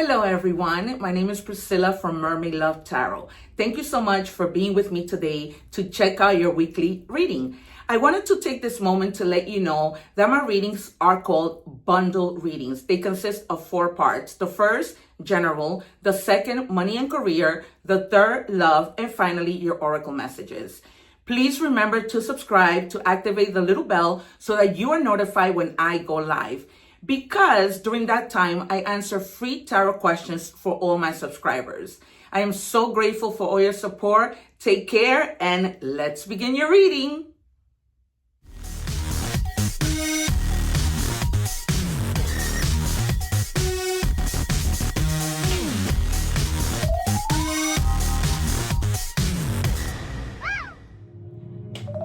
Hello everyone, my name is Priscilla from Mermaid Love Tarot. Thank you so much for being with me today to check out your weekly reading. I wanted to take this moment to let you know that my readings are called bundle readings. They consist of 4 parts. The first, general. The second, money and career. The third, love. And finally, your oracle messages. Please remember to subscribe, to activate the little bell so that you are notified when I go live. Because during that time, I answer free tarot questions for all my subscribers. I am so grateful for all your support. Take care and let's begin your reading.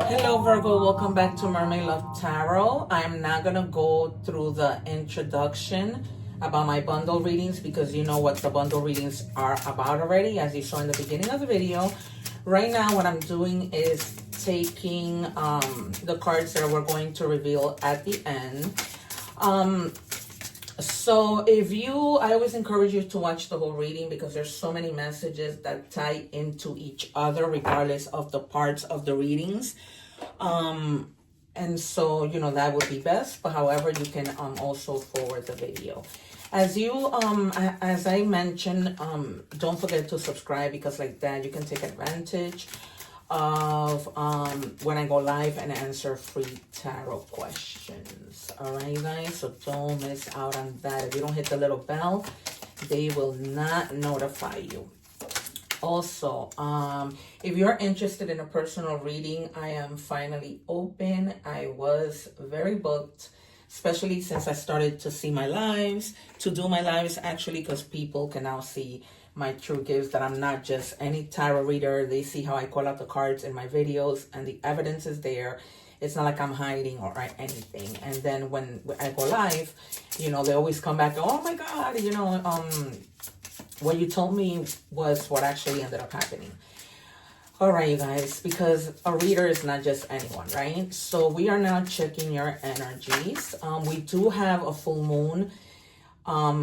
Hello Virgo, welcome back to Mermaid Love Tarot. I am now going to go through the introduction about my bundle readings because you know what the bundle readings are about already, as you saw in the beginning of the video. Right now what I'm doing is taking the cards that we're going to reveal at the end. So I always encourage you to watch the whole reading because there's so many messages that tie into each other regardless of the parts of the readings. And so, you know, that would be best, but however, you can also forward the video. As I mentioned, don't forget to subscribe because like that you can take advantage of when I go live and answer free tarot questions. All right, guys, so don't miss out on that. If you don't hit the little bell, they will not notify you. Also, if you're interested in a personal reading, I am finally open. I was very booked, especially since I started to see my lives, to do my lives actually, because people can now see my true gifts, that I'm not just any tarot reader. They see how I call out the cards in my videos and the evidence is there. It's not like I'm hiding or anything. And then when I go live, you know, they always come back, oh my God, you know, what you told me was what actually ended up happening. All right, you guys, because a reader is not just anyone, right? So we are now checking your energies. We do have a full moon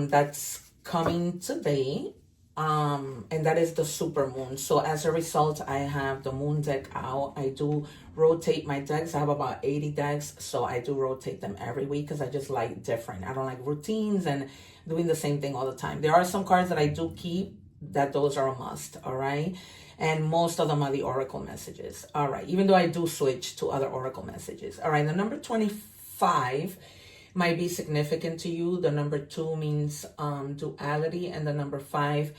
that's coming today. And that is the super moon. So as a result, I have the moon deck out. I do rotate my decks. I have about 80 decks. So I do rotate them every week because I just like different. I don't like routines and doing the same thing all the time. There are some cards that I do keep that those are a must. All right. And most of them are the oracle messages. All right. Even though I do switch to other oracle messages. All right. The number 25 might be significant to you. The number 2 means duality, and the number 5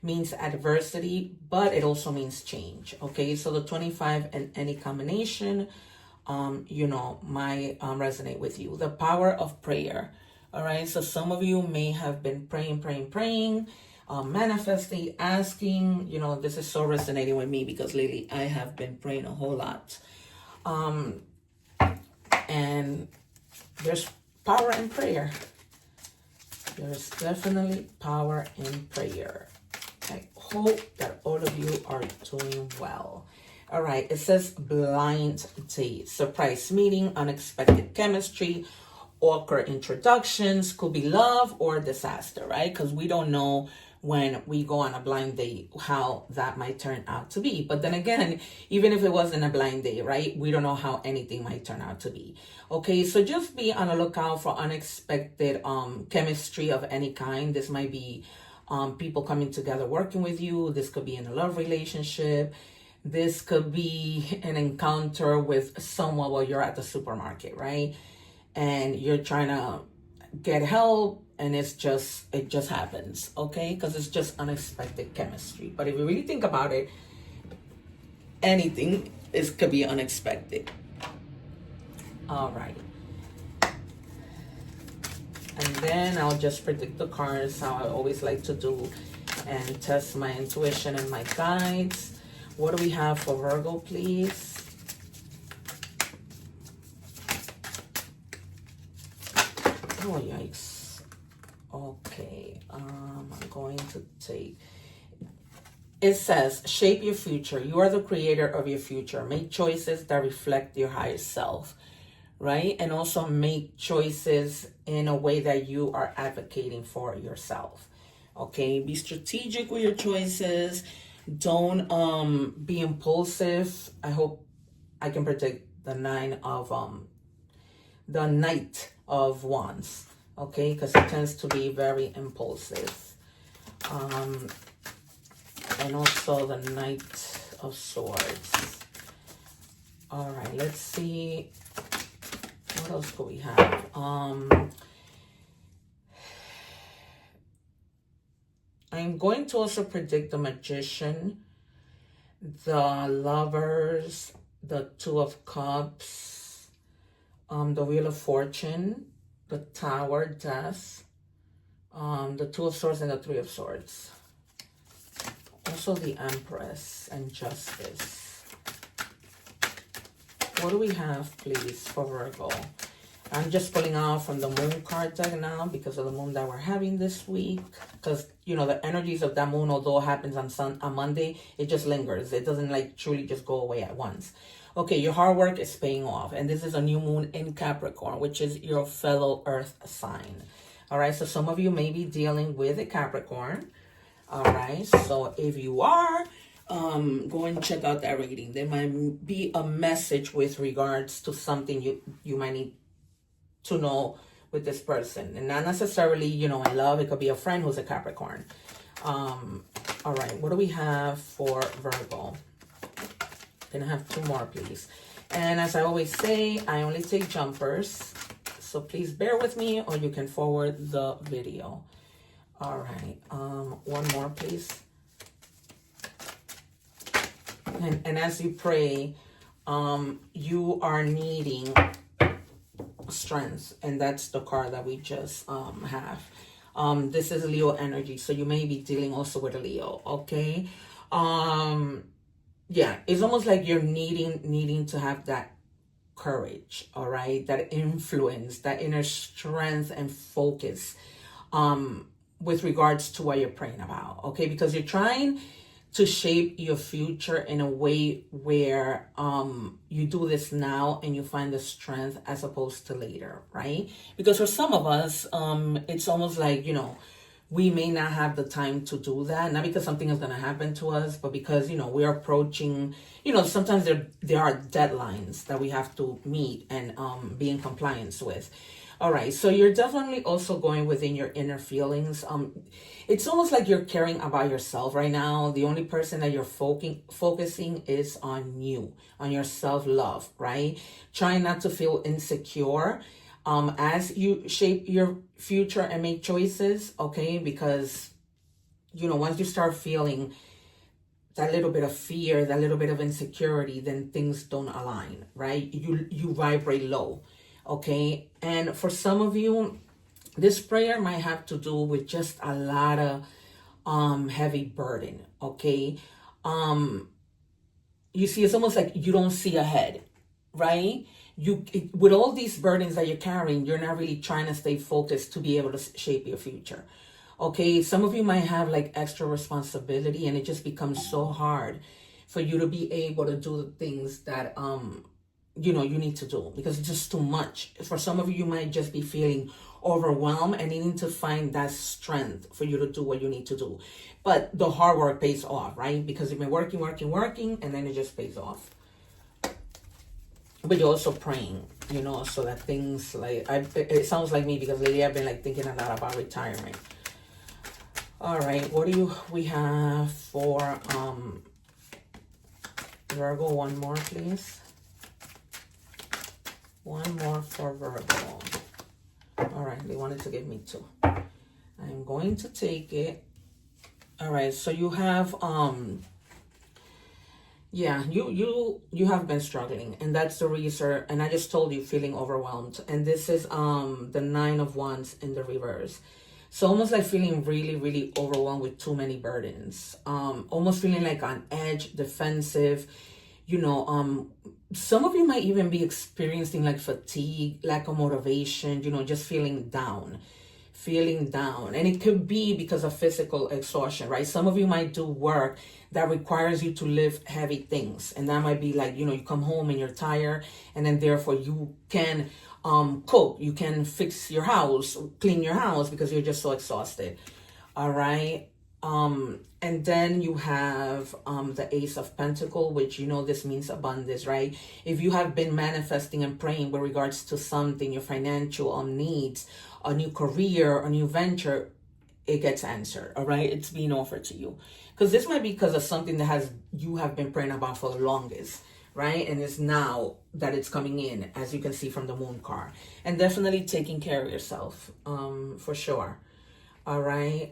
means adversity, but it also means change. Okay, so the 25 and any combination, you know, might resonate with you. The power of prayer. All right, so some of you may have been praying, manifesting, asking. You know, this is so resonating with me because lately I have been praying a whole lot. And there's power in prayer. There's definitely power in prayer. I hope that all of you are doing well. All right, it says blind date, surprise meeting, unexpected chemistry, awkward introductions, could be love or disaster, right? Because we don't know when we go on a blind date how that might turn out to be. But then again, even if it wasn't a blind date, right, we don't know how anything might turn out to be. Okay, so just be on the lookout for unexpected chemistry of any kind. This might be people coming together working with you. This could be in a love relationship. This could be an encounter with someone while you're at the supermarket, right? And you're trying to get help, and it just happens, okay? Because it's just unexpected chemistry. But if you really think about it, anything could be unexpected. All right. And then I'll just predict the cards, how I always like to do, and test my intuition and my guides. What do we have for Virgo, please? Oh, yikes. Okay, I'm going to take... It says, shape your future. You are the creator of your future. Make choices that reflect your higher self. right? And also make choices in a way that you are advocating for yourself. Okay, be strategic with your choices. Don't be impulsive. I hope I can predict the Knight of Wands. Okay, because it tends to be very impulsive. And also the Knight of Swords. All right, let's see. What else could we have? I'm going to also predict the Magician, the Lovers, the Two of Cups, the Wheel of Fortune, the Tower, Death, the Two of Swords, and the Three of Swords. Also the Empress and Justice. What do we have, please, for Virgo? I'm just pulling out from the Moon card deck now because of the moon that we're having this week. Because, you know, the energies of that moon, although it happens on Monday, it just lingers. It doesn't, like, truly just go away at once. Okay, your hard work is paying off. And this is a new moon in Capricorn, which is your fellow Earth sign. All right, so some of you may be dealing with a Capricorn. All right, so if you are, go and check out that reading. There might be a message with regards to something you might need to know with this person, and not necessarily, you know, in love. It could be a friend who's a Capricorn. All right, what do we have for Virgo? Gonna have two more, please. And as I always say, I only take jumpers, so please bear with me, or you can forward the video. All right, one more, please. And as you pray, you are needing strength, and that's the card that we just have. This is Leo energy, so you may be dealing also with a Leo. Okay, yeah, it's almost like you're needing to have that courage, all right, that influence, that inner strength and focus with regards to what you're praying about. Okay, because you're trying to shape your future in a way where you do this now and you find the strength as opposed to later, right? Because for some of us, it's almost like, you know, we may not have the time to do that, not because something is going to happen to us, but because, you know, we're approaching, you know, sometimes there are deadlines that we have to meet and be in compliance with. All right, so you're definitely also going within your inner feelings. It's almost like you're caring about yourself right now. The only person that you're focusing is on you, on your self-love, right? Trying not to feel insecure as you shape your future and make choices, okay? Because, you know, once you start feeling that little bit of fear, that little bit of insecurity, then things don't align, right? You vibrate low. Okay, and for some of you, this prayer might have to do with just a lot of heavy burden. Okay, you see, it's almost like you don't see ahead, right? With all these burdens that you're carrying, you're not really trying to stay focused to be able to shape your future. Okay, some of you might have like extra responsibility, and it just becomes so hard for you to be able to do the things that you know, you need to do, because it's just too much. For some of you, you might just be feeling overwhelmed and needing to find that strength for you to do what you need to do. But the hard work pays off, right? Because you've been working, and then it just pays off. But you're also praying, you know, so that things like, it sounds like me, because lately I've been like thinking a lot about retirement. All right, what do we have for Virgo? One more, please. One more for Virgo. All right, they wanted to give me two. I'm going to take it. All right, so you have yeah, you have been struggling, and that's the reason. And I just told you, feeling overwhelmed. And this is the Nine of Wands in the reverse. So almost like feeling really, really overwhelmed with too many burdens. Almost feeling like on edge, defensive. You know, some of you might even be experiencing like fatigue, lack of motivation, you know, just feeling down. And it could be because of physical exhaustion, right? Some of you might do work that requires you to lift heavy things. And that might be like, you know, you come home and you're tired, and then therefore you can cook, you can fix your house, clean your house, because you're just so exhausted. All right. And then you have the Ace of Pentacle, which, you know, this means abundance, right? If you have been manifesting and praying with regards to something, your financial needs, a new career, a new venture, it gets answered. All right, it's being offered to you, because this might be because of something that you have been praying about for the longest, right? And it's now that it's coming in, as you can see from the Moon card. And definitely taking care of yourself, for sure. All right.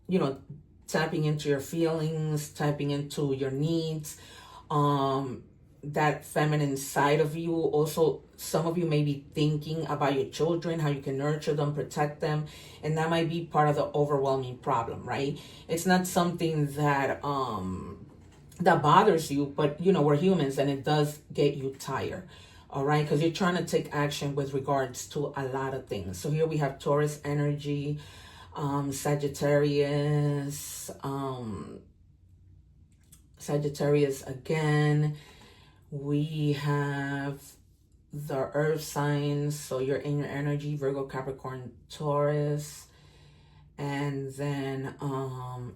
You know, tapping into your feelings, tapping into your needs, that feminine side of you. Also, some of you may be thinking about your children, how you can nurture them, protect them, and that might be part of the overwhelming problem, right? It's not something that that bothers you, but you know, we're humans and it does get you tired. All right, because you're trying to take action with regards to a lot of things. So here we have Taurus energy, Sagittarius, Sagittarius again. We have the earth signs, so you're in your energy, Virgo, Capricorn, Taurus, and then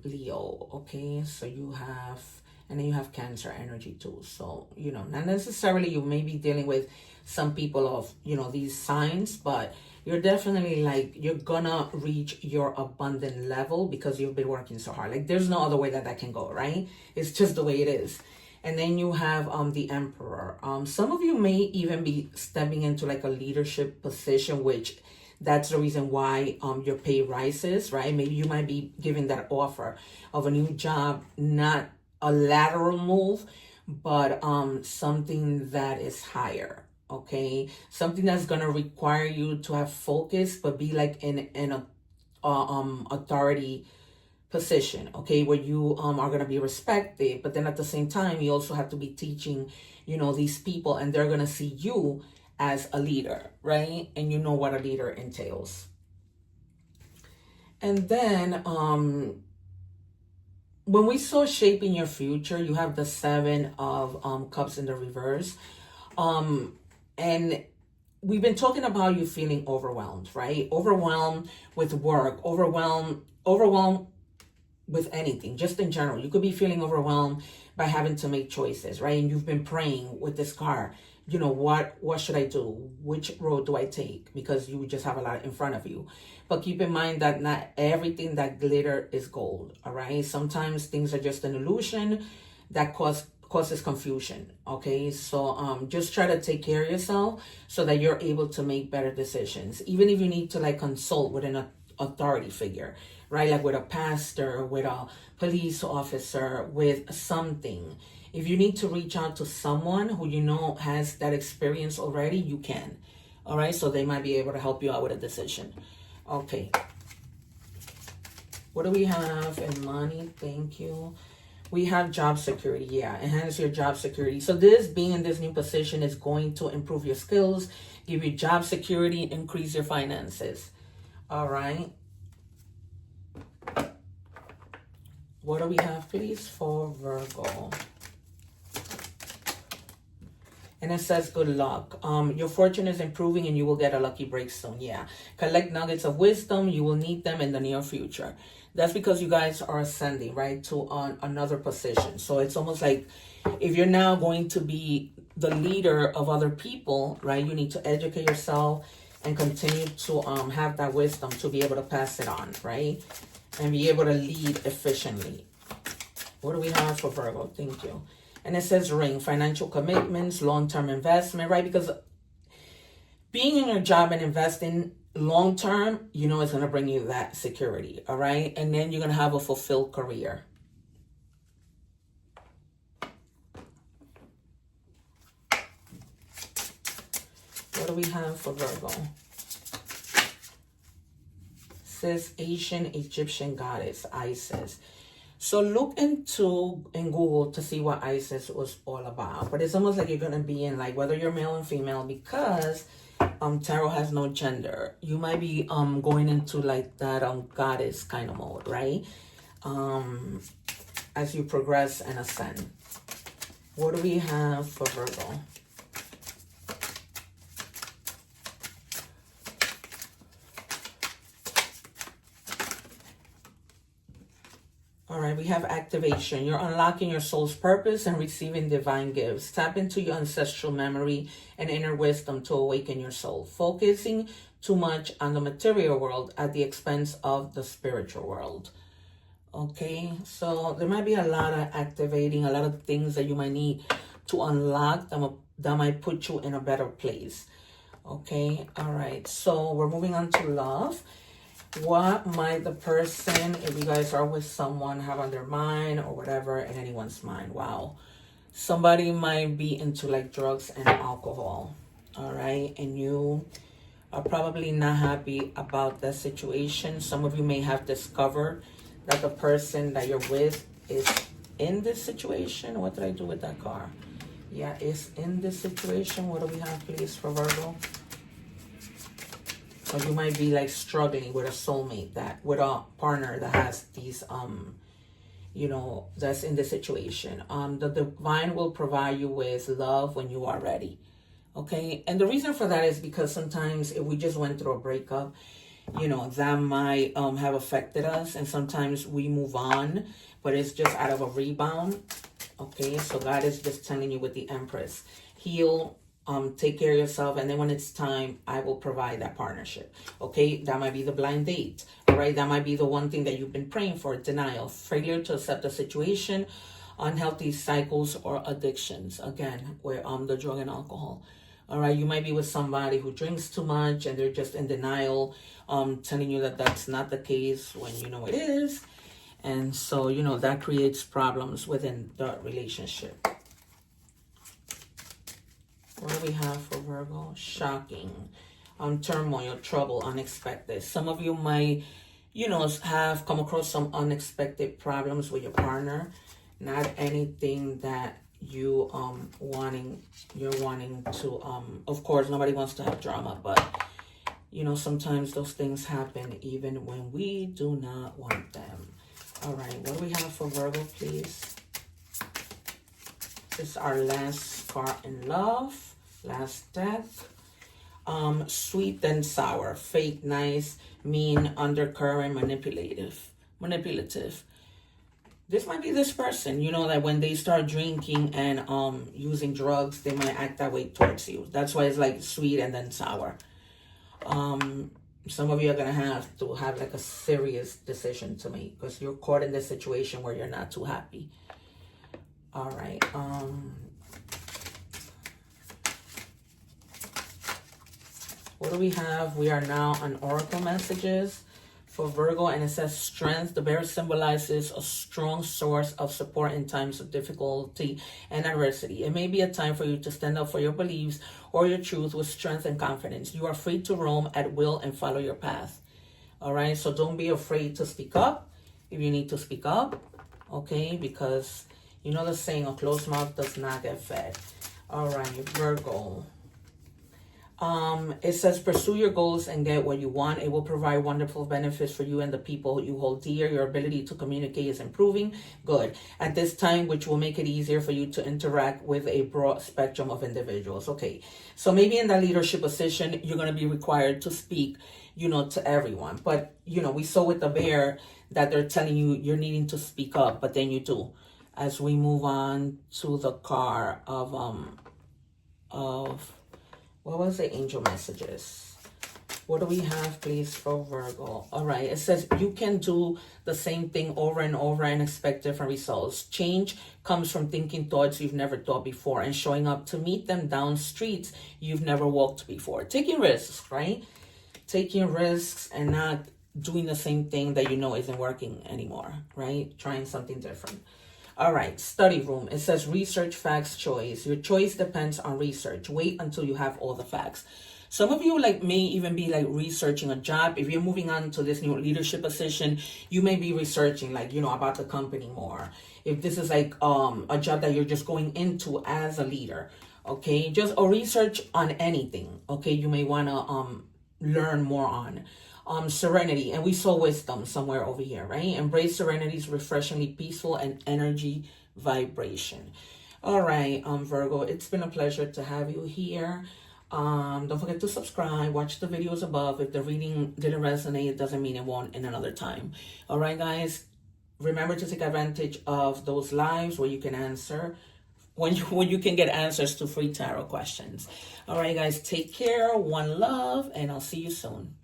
Leo. Okay, so you have, and then you have Cancer energy too. So, you know, not necessarily you may be dealing with some people of, you know, these signs, but you're definitely like, you're gonna reach your abundant level because you've been working so hard. Like, there's no other way that can go, right? It's just the way it is. And then you have the Emperor. Some of you may even be stepping into like a leadership position, which that's the reason why your pay rises, right? Maybe you might be giving that offer of a new job, not a lateral move, but something that is higher. Okay, something that's gonna require you to have focus, but be like in a authority position, okay, where you are gonna be respected, but then at the same time you also have to be teaching, you know, these people, and they're gonna see you as a leader, right? And you know what a leader entails. And then when we saw shaping your future, you have the Seven of Cups in the reverse. And we've been talking about you feeling overwhelmed, right? Overwhelmed with work, overwhelmed with anything, just in general. You could be feeling overwhelmed by having to make choices, right? And you've been praying with this card, you know, what should I do? Which road do I take? Because you just have a lot in front of you. But keep in mind that not everything that glitter is gold, all right? Sometimes things are just an illusion that causes confusion, okay? So just try to take care of yourself so that you're able to make better decisions, even if you need to like consult with an authority figure, right? Like with a pastor, with a police officer, with something. If you need to reach out to someone who you know has that experience already, you can, all right? So they might be able to help you out with a decision. Okay, what do we have in money? Thank you. We have job security. Yeah, enhance your job security. So this, being in this new position, is going to improve your skills, give you job security, increase your finances. All right. What do we have, please, for Virgo? And it says good luck. Your fortune is improving and you will get a lucky break soon. Yeah. Collect nuggets of wisdom. You will need them in the near future. That's because you guys are ascending, right, to another position. So it's almost like if you're now going to be the leader of other people, right, you need to educate yourself and continue to have that wisdom to be able to pass it on, right, and be able to lead efficiently. What do we have for Virgo? Thank you. And it says ring, financial commitments, long-term investment, right? Because being in your job and investing long-term, you know, it's going to bring you that security, all right? And then you're going to have a fulfilled career. What do we have for Virgo? It says Asian Egyptian goddess, Isis. So look in Google to see what Isis was all about. But it's almost like you're going to be in, like, whether you're male and female, because tarot has no gender. You might be going into like that goddess kind of mode, right? As you progress and ascend. What do we have for Virgo? All right, we have activation. You're unlocking your soul's purpose and receiving divine gifts. Tap into your ancestral memory and inner wisdom to awaken your soul. Focusing too much on the material world at the expense of the spiritual world. Okay, so there might be a lot of activating, a lot of things that you might need to unlock that might put you in a better place. Okay, all right, so we're moving on to love. What might the person, if you guys are with someone, have on their mind or whatever, in anyone's mind? Wow. Somebody might be into like drugs and alcohol. All right. And you are probably not happy about that situation. Some of you may have discovered that the person that you're with is in this situation. What did I do with that car? Yeah, is in this situation. What do we have, please, for Virgo? Or you might be like struggling with a soulmate, with a partner that has these, that's in the situation. The divine will provide you with love when you are ready. Okay. And the reason for that is because sometimes if we just went through a breakup, that might have affected us. And sometimes we move on, but it's just out of a rebound. Okay. So God is just telling you with the Empress, heal, take care of yourself, and then when it's time, I will provide that partnership. Okay, that might be the blind date. All right, that might be the one thing that you've been praying for. Denial, failure to accept the situation, unhealthy cycles or addictions. Again, where the drug and alcohol. All right, you might be with somebody who drinks too much and they're just in denial, telling you that that's not the case when you know it is. And so, that creates problems within the relationship. What do we have for Virgo? Shocking. Turmoil, trouble, unexpected. Some of you might, have come across some unexpected problems with your partner. Not anything that you're wanting to, of course, nobody wants to have drama, but, sometimes those things happen even when we do not want them. All right, what do we have for Virgo, please? This is our last card in love. Last deck. Sweet and sour, fake, nice, mean, undercurrent, manipulative. This might be this person, that when they start drinking and using drugs, they might act that way towards you. That's why it's like sweet and then sour. Some of you are gonna have to have like a serious decision to make because you're caught in this situation where you're not too happy. All right. What do we have? We are now on Oracle messages for Virgo, and it says strength. The bear symbolizes a strong source of support in times of difficulty and adversity. It may be a time for you to stand up for your beliefs or your truth with strength and confidence. You are free to roam at will and follow your path. All right, so don't be afraid to speak up if you need to speak up, okay? Because the saying, a closed mouth does not get fed. All right, Virgo. It says, pursue your goals and get what you want. It will provide wonderful benefits for you and the people you hold dear. Your ability to communicate is improving. Good. At this time, which will make it easier for you to interact with a broad spectrum of individuals. Okay. So maybe in that leadership position, you're going to be required to speak, to everyone. But, we saw with the bear that they're telling you you're needing to speak up, but then you do. As we move on to the card of what was the angel messages? What do we have, please, for Virgo? All right, it says you can do the same thing over and over and expect different results. Change comes from thinking thoughts you've never thought before and showing up to meet them down streets you've never walked before. Taking risks, right? Taking risks and not doing the same thing that isn't working anymore, right? Trying something different. All right, study room. It says research, facts, choice. Your choice depends on research. Wait until you have all the facts. Some of you may even be researching a job. If you're moving on to this new leadership position, you may be researching about the company more. If this is a job that you're just going into as a leader, okay, or research on anything, okay, you may want to learn more on. Serenity, and we saw wisdom somewhere over here, right? Embrace serenity's refreshingly peaceful and energy vibration. All right, Virgo, it's been a pleasure to have you here. Don't forget to subscribe, watch the videos above. If the reading didn't resonate, it doesn't mean it won't in another time. All right, guys, remember to take advantage of those lives where you can answer, when you can get answers to free tarot questions. All right, guys, take care. One love, and I'll see you soon.